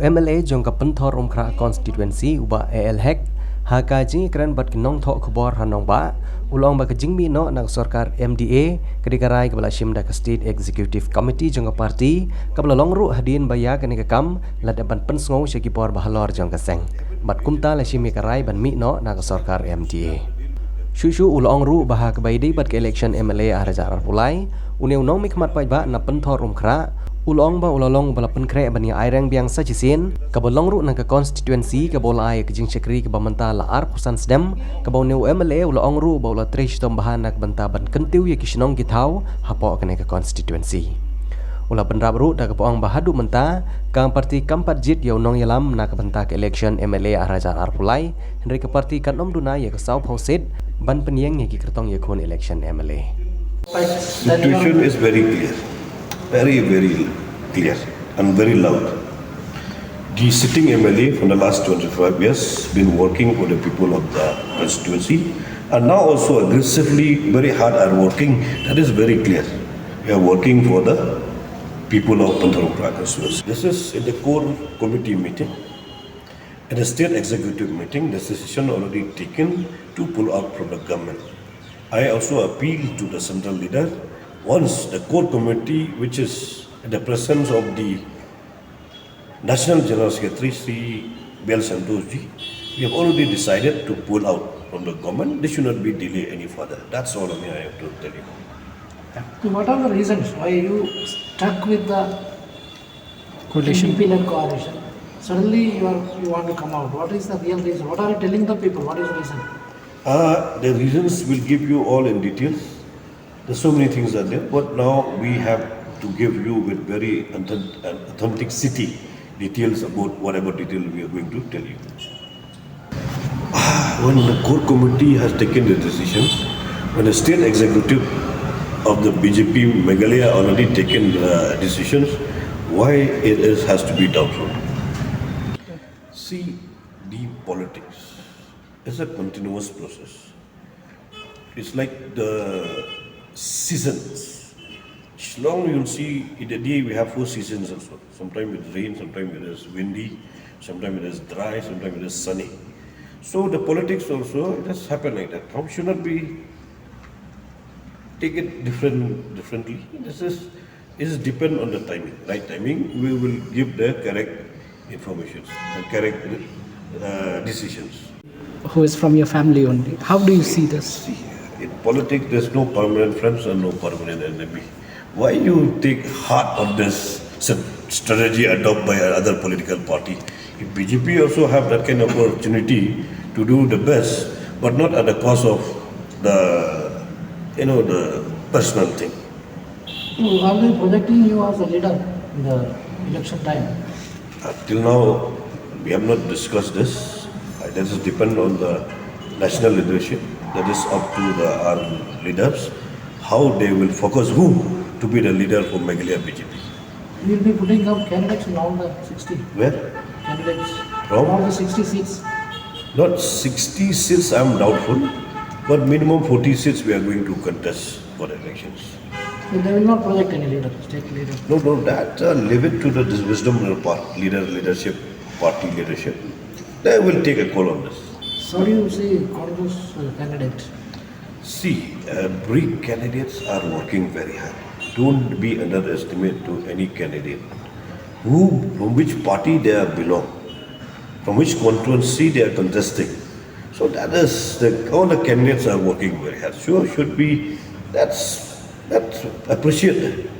MLA jong kapenthor umkra Constituency uba Ialeh hakaji keren bat kinong thok khobor hanong ba ulong ba kajingmi no nang sarkar MDA kedikarai kebala shimda ka State Executive Committee jong parti kabala longru hadin baya kani kam ladaban pensngau syaki por bahalor jong kaseng bat kumta la shimi karai ban mi no nang sarkar MDA Shushu ulong ru baha kebaidi bat ke Elekshon MLA araja arpulai uneu nong mikmat pai ba na penthor umkra ulong ba ulalong bala Pynkhreh bani airang Biang sajisin kabolong ru nang ka Constituency kabolai kejing Shakri ka bamanta la ar pusan Snem kaboneu MLA ulong ru ba ula trish tombahan nak banta ban kentiu ye kisnong githau hapo kene ka Constituency ula penrab ru da kapoang bahadu menta kang parti kampat jit yo nong yalam nak banta ka Elekshon MLA araja arpulai henry ka parti kanom duna ye ka South Houset ban peniang ye ki kertong ye khon Election MLA. Situation is very clear. Very clear and very loud. The sitting MLA from the last 25 years been working for the people of the constituency and now also aggressively very hard are working. That is very clear. We are working for the people of Pynkhreh constituency. This is in the core committee meeting. At the state executive meeting, the decision already taken to pull out from the government. I also appeal to the central leader. Once the core committee, which is in the presence of the National General Secretary, Sri Biang, we have already decided to pull out from the government. This should not be delayed any further. That's all I have to tell you. So what are the reasons why you stuck with the coalition? Coalition? Suddenly you want to come out. What is the real reason? What are you telling the people? What is the reason? The reasons will give you all in details. There's so many things are there, but now we have to give you with very authenticity details about whatever detail we are going to tell you. When the core committee has taken the decisions, when the state executive of the BJP Meghalaya already taken decisions, why it has to be doubtful? See, the politics is a continuous process. It's like the seasons. Long you'll see in a day we have 4 seasons also. Sometimes it rains, sometimes it is windy, sometimes it is dry, sometimes it is sunny. So the politics also, it has happened like that. How should not be take it differently? This is depend on the timing. Right timing, we will give the correct information and correct decisions. Who is from your family only? How do you see this? See, in politics, there's no permanent friends and no permanent enemy. Why you take heart on this strategy adopted by another political party? If BJP also have that kind of opportunity to do the best, but not at the cost of the personal thing. You are already projecting you as a leader in the election time. Till now, we have not discussed this. That is depend on the national leadership. That is up to our leaders, how they will focus who to be the leader for Meghalaya BJP. You will be putting up candidates in all the 60. Where? Candidates. From? All the 60 seats. Not 60 seats, I am doubtful, but minimum 40 seats we are going to contest for the elections. So they will not project any leader, state leader. No, that leave it to the wisdom of the leadership, party leadership. They will take a call on this. So do you see Congress candidate? See, every candidates are working very hard. Don't be underestimate to any candidate. From which party they belong, from which constituency they are contesting. So that is all the candidates are working very hard. Sure, should be that's appreciated.